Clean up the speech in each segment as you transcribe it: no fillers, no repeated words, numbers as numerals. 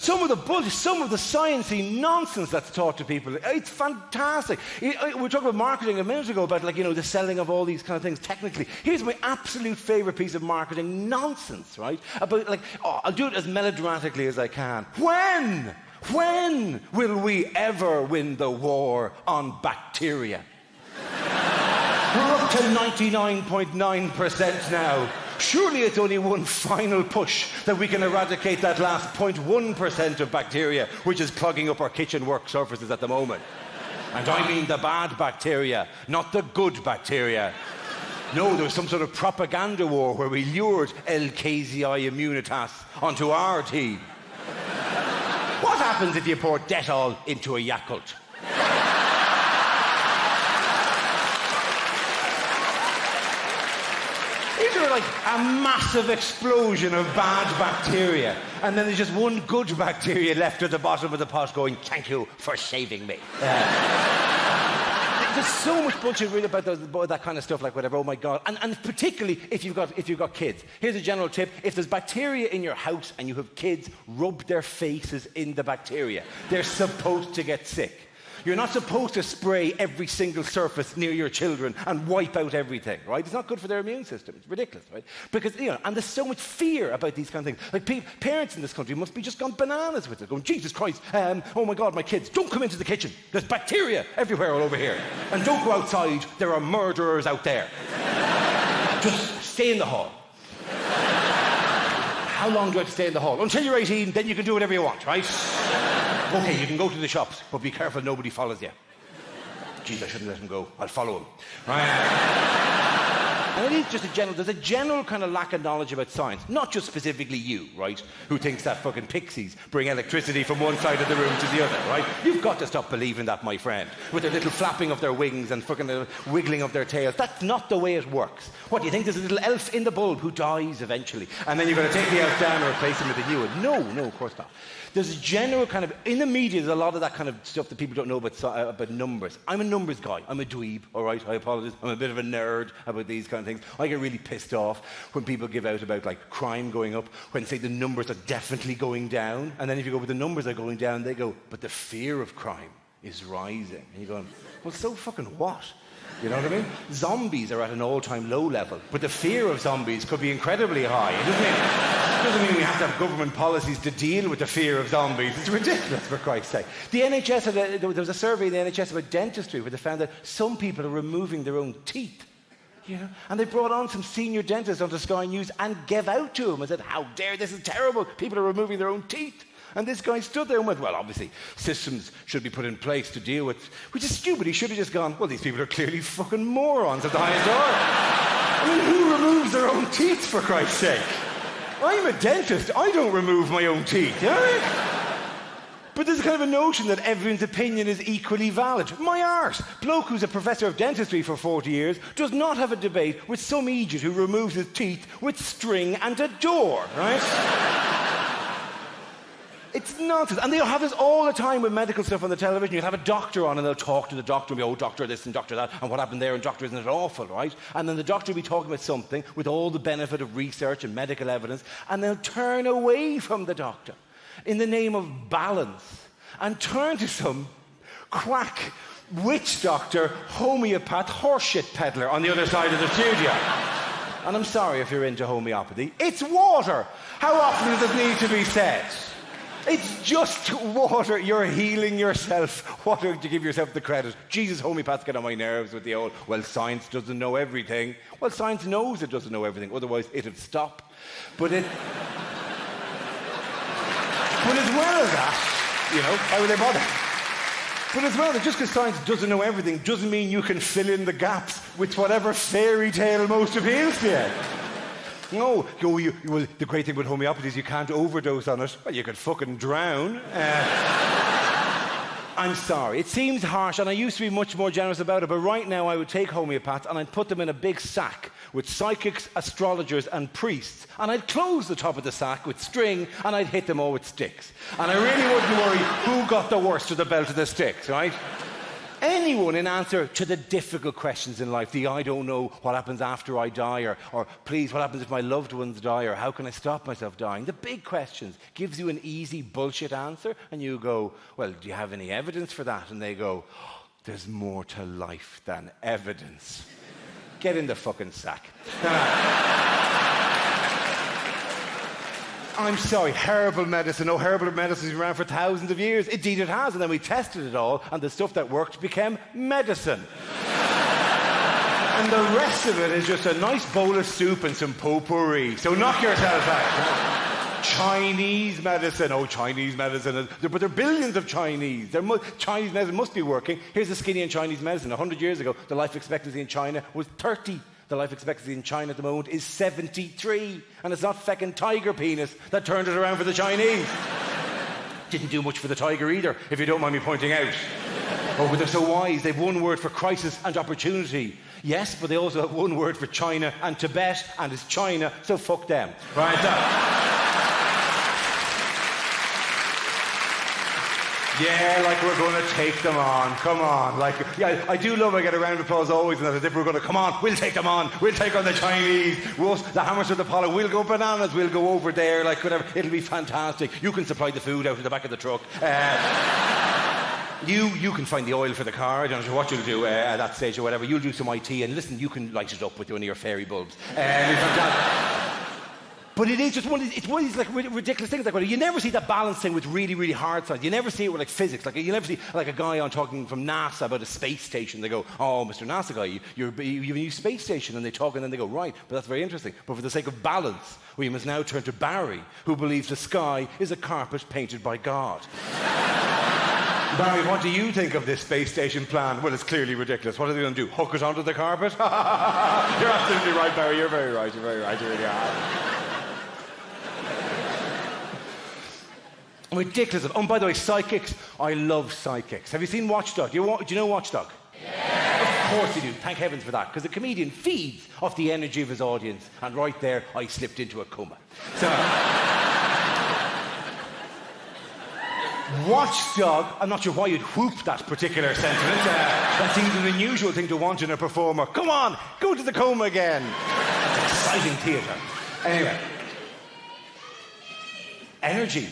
Some of the bullshit, some of the sciencey nonsense that's taught to people, it's fantastic. We were talking about marketing a minute ago about, like, you know, the selling of all these kind of things technically. Here's my absolute favorite piece of marketing nonsense, right? About, like, I'll do it as melodramatically as I can. When will we ever win the war on bacteria? We're up to 99.9% now. Surely it's only one final push that we can eradicate that last 0.1% of bacteria, which is clogging up our kitchen work surfaces at the moment. And I mean the bad bacteria, not the good bacteria. No, there was some sort of propaganda war where we lured El Casei Immunitas onto our team. What happens if you pour Dettol into a Yakult? Is there like a massive explosion of bad bacteria, and then there's just one good bacteria left at the bottom of the pot going, "Thank you for saving me." There's so much bullshit really about that kind of stuff, like whatever. Oh my God! And particularly if you've got kids. Here's a general tip: if there's bacteria in your house and you have kids, rub their faces in the bacteria. They're supposed to get sick. You're not supposed to spray every single surface near your children and wipe out everything, right? It's not good for their immune system. It's ridiculous, right? Because, you know, and there's so much fear about these kind of things. Like, parents in this country must be just gone bananas with it, going, Jesus Christ, oh my God, my kids, don't come into the kitchen. There's bacteria everywhere all over here. And don't go outside. There are murderers out there. Just stay in the hall. How long do I have to stay in the hall? Until you're 18, then you can do whatever you want, right? Okay, you can go to the shops, but be careful nobody follows you. Geez, I shouldn't let him go. I'll follow him. Right? And it is just there's a general kind of lack of knowledge about science. Not just specifically you, right, who thinks that fucking pixies bring electricity from one side of the room to the other, right? You've got to stop believing that, my friend, with their little flapping of their wings and fucking wiggling of their tails. That's not the way it works. What, do you think there's a little elf in the bulb who dies eventually, and then you're going to take the elf down and replace him with a new one? No, of course not. There's a general kind of, in the media, there's a lot of that kind of stuff that people don't know about numbers. I'm a numbers guy. I'm a dweeb, all right? I apologize. I'm a bit of a nerd about these kind of things. I get really pissed off when people give out about, like, crime going up, when, say, the numbers are definitely going down. And then if you go, but the numbers are going down, they go, but the fear of crime is rising. And you're going, well, so fucking what? You know what I mean? Zombies are at an all-time low level, but the fear of zombies could be incredibly high. It doesn't mean we have to have government policies to deal with the fear of zombies. It's ridiculous, for Christ's sake. The NHS, there was a survey in the NHS about dentistry where they found that some people are removing their own teeth. You know? And they brought on some senior dentists onto Sky News and gave out to him and said, how dare, this is terrible. People are removing their own teeth. And this guy stood there and went, well, obviously, systems should be put in place to deal with, which is stupid. He should have just gone, well, these people are clearly fucking morons at the highest order. I mean, who removes their own teeth, for Christ's sake? I'm a dentist. I don't remove my own teeth, you know what I mean? But there's kind of a notion that everyone's opinion is equally valid. My arse, bloke who's a professor of dentistry for 40 years does not have a debate with some idiot who removes his teeth with string and a door, right? It's nonsense. And they'll have this all the time with medical stuff on the television. You'll have a doctor on and they'll talk to the doctor and be, oh, doctor this and doctor that, and what happened there, and doctor, isn't it awful, right? And then the doctor will be talking about something with all the benefit of research and medical evidence, and they'll turn away from the doctor in the name of balance and turn to some quack witch doctor, homeopath, horseshit peddler on the other side of the studio. And I'm sorry if you're into homeopathy. It's water. How often does it need to be said? It's just water. You're healing yourself. What to give yourself the credit? Jesus, homeopaths get on my nerves with the old, well, science doesn't know everything. Well, science knows it doesn't know everything. Otherwise, it'd stop. But as well as that, you know, why would they bother? But as well, just because science doesn't know everything doesn't mean you can fill in the gaps with whatever fairy tale most appeals to you. No, well, the great thing with homeopathy is you can't overdose on it. Well, you could fucking drown. I'm sorry. It seems harsh, and I used to be much more generous about it, but right now I would take homeopaths and I'd put them in a big sack with psychics, astrologers, and priests, and I'd close the top of the sack with string, and I'd hit them all with sticks. And I really wouldn't worry who got the worst of the belt of the sticks, right? End anyone in answer to the difficult questions in life, the I don't know what happens after I die, or please, what happens if my loved ones die, or how can I stop myself dying? The big questions gives you an easy bullshit answer, and you go, well, do you have any evidence for that? And they go, there's more to life than evidence. Get in the fucking sack. I'm sorry, herbal medicine. Oh, herbal medicine has been around for thousands of years. Indeed it has, and then we tested it all, and the stuff that worked became medicine. And the rest of it is just a nice bowl of soup and some potpourri. So knock yourself out. Chinese medicine. Oh, Chinese medicine. But there are billions of Chinese. Chinese medicine must be working. Here's the skinny in Chinese medicine. 100 years ago, the life expectancy in China was 30. The life expectancy in China at the moment is 73. And it's not feckin' tiger penis that turned it around for the Chinese. Didn't do much for the tiger either, if you don't mind me pointing out. Oh, but they're so wise. They've one word for crisis and opportunity. Yes, but they also have one word for China and Tibet, and it's China, so fuck them. Right? Yeah, like we're going to take them on. Come on. Like, yeah, I do love I get a round of applause always, and as if we're going to, come on, we'll take them on. We'll take on the Chinese. The Hammers of the Apollo. We'll go bananas. We'll go over there, like whatever. It'll be fantastic. You can supply the food out of the back of the truck. You can find the oil for the car. I don't know what you'll do at that stage or whatever. You'll do some IT, and listen, you can light it up with one of your fairy bulbs. But it is just one of these like ridiculous things. Like, you never see that balance thing with really, really hard science. You never see it with like physics. Like, you never see like a guy on talking from NASA about a space station. They go, "Oh, Mr. NASA guy, you have a new space station," and they talk, and then they go, "Right, but that's very interesting. But for the sake of balance, we must now turn to Barry, who believes the sky is a carpet painted by God." Barry, what do you think of this space station plan? Well, it's clearly ridiculous. What are they going to do? Hook it onto the carpet? You're absolutely right, Barry. You're very right. You're very right. You really are. Ridiculous. Oh, and by the way, psychics. I love psychics. Have you seen Watchdog? Do you know Watchdog? Yeah. Of course you do. Thank heavens for that. Because the comedian feeds off the energy of his audience. And right there, I slipped into a coma. So, Watchdog, I'm not sure why you'd whoop that particular sentiment. That seems an unusual thing to want in a performer. Come on, go to the coma again. That's exciting theatre. Anyway. Energy.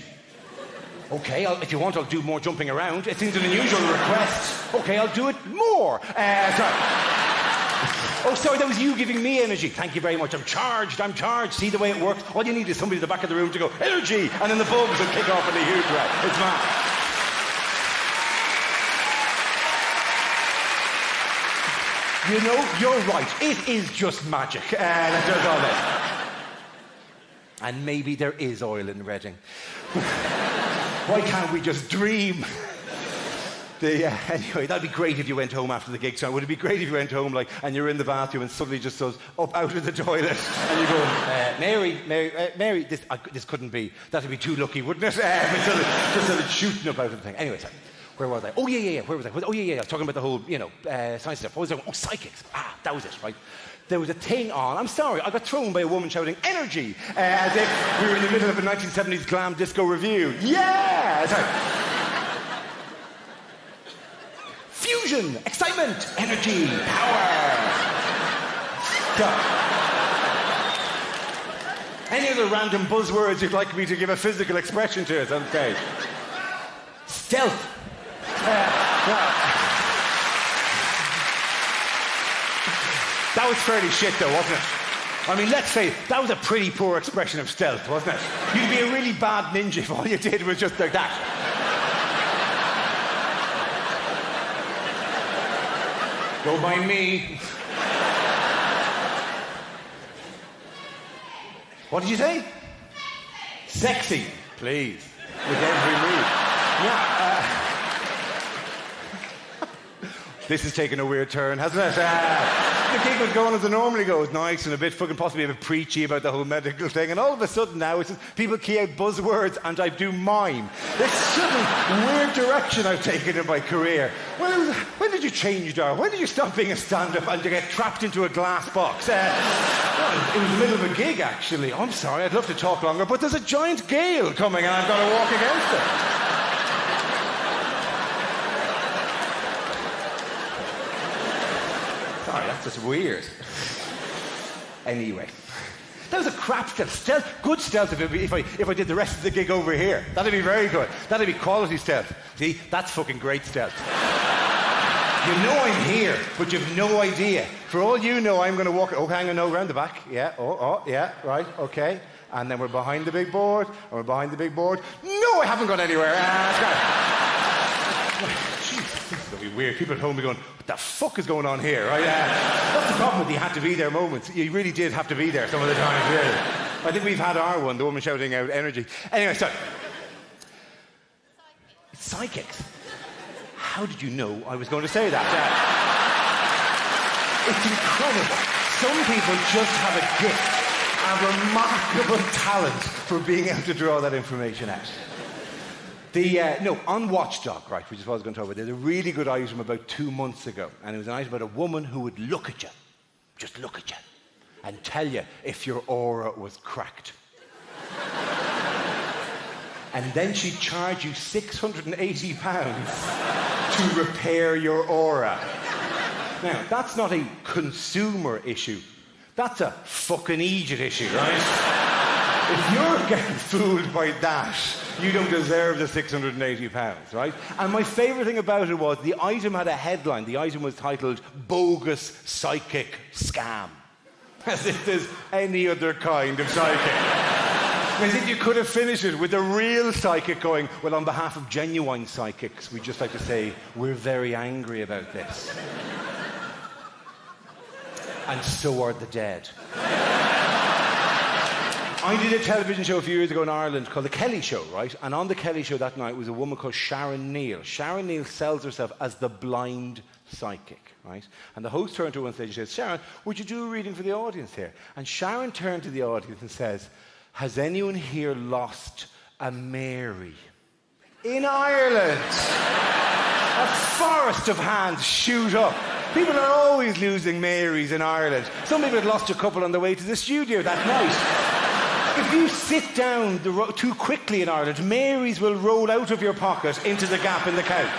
Okay, if you want, I'll do more jumping around. It seems an unusual request. Okay, I'll do it more. Sorry. Oh, sorry, that was you giving me energy. Thank you very much. I'm charged. See the way it works? All you need is somebody at the back of the room to go, energy, and then the bulbs will kick off in a huge way. It's mad. You know, you're right. It is just magic. That does all this. And maybe there is oil in Reading. Why can't we just dream? Anyway, that'd be great if you went home after the gig. So would it be great if you went home, like, and you're in the bathroom and suddenly just goes up out of the toilet and you go, Mary, this couldn't be. That'd be too lucky, wouldn't it? Just sort of shooting up out of the thing. Anyway, sorry. Where was I? Oh, yeah. Where was I? Oh, yeah. I was talking about the whole, science stuff. What was I? Oh, psychics. That was it, right? There was a thing on. I'm sorry, I got thrown by a woman shouting energy, as if we were in the middle of a 1970s glam disco review. Yeah! Sorry. Fusion, excitement, energy, power. Any other random buzzwords you'd like me to give a physical expression to at some stage? Stealth. That was fairly shit, though, wasn't it? I mean, let's say that was a pretty poor expression of stealth, wasn't it? You'd be a really bad ninja if all you did was just like that. Go by me. What did you say? Sexy, please, with every move. Yeah. This has taken a weird turn, hasn't it? The gig was going as it normally goes, nice and a bit fucking possibly a bit preachy about the whole medical thing, and all of a sudden now it's just people key out buzzwords and I do mime. This sudden weird direction I've taken in my career. When did you change, Dara? When did you stop being a stand-up and to get trapped into a glass box? It was the middle of a gig, actually. I'm sorry, I'd love to talk longer, but there's a giant gale coming and I've got to walk against it. That's weird. Anyway. That was a crap stealth. Good stealth if I did the rest of the gig over here. That'd be very good. That'd be quality stealth. See, that's fucking great stealth. You know I'm here, but you've no idea. For all you know, I'm going to walk... Oh, hang on, no, round the back. Yeah, yeah, right, okay. And then we're behind the big board, and we're behind the big board. No, I haven't gone anywhere. Jeez, this is going to be weird. People at home are going, what the fuck is going on here? Right? That's the problem with the had to be there moments. You really did have to be there some of the times, really. I think we've had our one, the woman shouting out energy. Anyway, so... Psychics. How did you know I was going to say that? It's incredible. Some people just have a gift, a remarkable talent for being able to draw that information out. On Watchdog, right, which is what I was going to talk about, there's a really good item about 2 months ago, and it was an item about a woman who would look at you, just look at you, and tell you if your aura was cracked. And then she'd charge you £680 to repair your aura. Now, that's not a consumer issue. That's a fucking Egypt issue, right? If you're getting fooled by that, you don't deserve the £680, right? And my favourite thing about it was the item had a headline. The item was titled, Bogus Psychic Scam. As if there's any other kind of psychic. As if you could have finished it with a real psychic going, well, on behalf of genuine psychics, we'd just like to say, we're very angry about this. And so are the dead. I did a television show a few years ago in Ireland called The Kelly Show, right? And on The Kelly Show that night was a woman called Sharon Neal. Sharon Neal sells herself as the blind psychic, right? And the host turned to her and said, Sharon, would you do a reading for the audience here? And Sharon turned to the audience and says, has anyone here lost a Mary? In Ireland! A forest of hands shoot up. People are always losing Marys in Ireland. Some people had lost a couple on the way to the studio that night. If you sit down too quickly in Ireland, Marys will roll out of your pocket into the gap in the couch.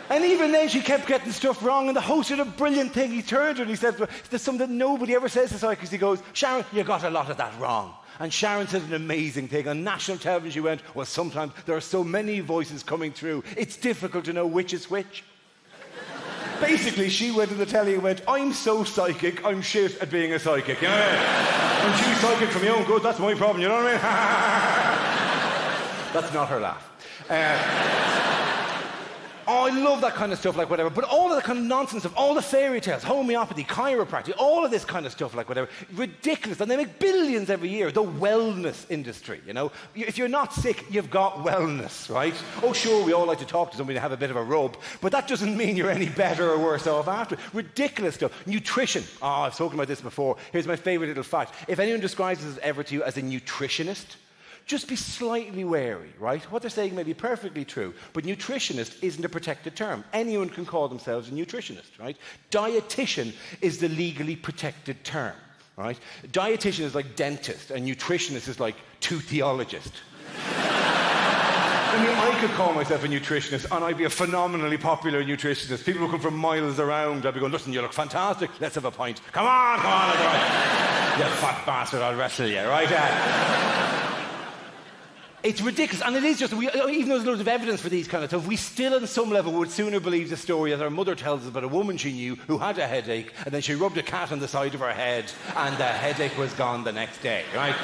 And even then, she kept getting stuff wrong, and the host did a brilliant thing. He turned to her and he said, there's something that nobody ever says to psychics. He goes, Sharon, you got a lot of that wrong. And Sharon said an amazing thing. On national television, she went, well, sometimes there are so many voices coming through, it's difficult to know which is which. Basically, she went to the telly and went, I'm so psychic, I'm shit at being a psychic. You know what I mean? I'm too psychic for my own good, that's my problem, you know what I mean? That's not her laugh. Oh, I love that kind of stuff, like whatever. But all of that kind of nonsense of all the fairy tales, homeopathy, chiropractic, all of this kind of stuff, like whatever, ridiculous. And they make billions every year. The wellness industry, you know. If you're not sick, you've got wellness, right? Oh, sure, we all like to talk to somebody to have a bit of a rub, but that doesn't mean you're any better or worse off after. Ridiculous stuff. Nutrition. Oh, I've spoken about this before. Here's my favorite little fact. If anyone describes this ever to you as a nutritionist, just be slightly wary, right? What they're saying may be perfectly true, but nutritionist isn't a protected term. Anyone can call themselves a nutritionist, right? Dietician is the legally protected term, right? Dietician is like dentist, and nutritionist is like toothologist. I mean, I could call myself a nutritionist, and I'd be a phenomenally popular nutritionist. People would come from miles around. I'd be going, listen, you look fantastic. Let's have a pint. Come on. You fat bastard, I'll wrestle you, right? It's ridiculous, and it is just, even though there's loads of evidence for these kind of stuff, we still on some level would sooner believe the story that our mother tells us about a woman she knew who had a headache, and then she rubbed a cat on the side of her head, and the headache was gone the next day, right?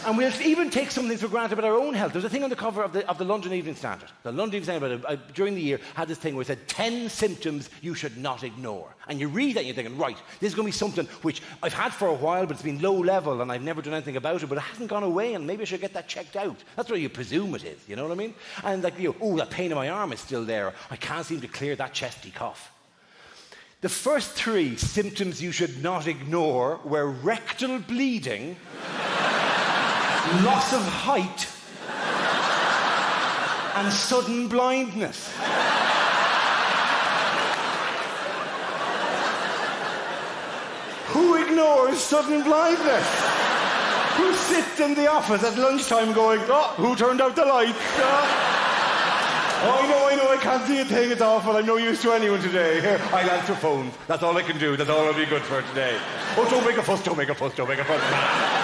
And we'll even take some things for granted about our own health. There was a thing on the cover of the London Evening Standard. The London Evening Standard, during the year, had this thing where it said 10 symptoms you should not ignore. And you read that and you're thinking, right, this is going to be something which I've had for a while, but it's been low level and I've never done anything about it, but it hasn't gone away and maybe I should get that checked out. That's what you presume it is, you know what I mean? And like, oh, that pain in my arm is still there. I can't seem to clear that chesty cough. The first 3 symptoms you should not ignore were rectal bleeding, loss of height, and sudden blindness. Who ignores sudden blindness? Who sits in the office at lunchtime going, oh, who turned out the lights? I know, I can't see a thing, it's awful. I'm no use to anyone today. Here, I'll answer phones. That's all I can do. That's all I'll be good for today. Oh, don't make a fuss, don't make a fuss, don't make a fuss.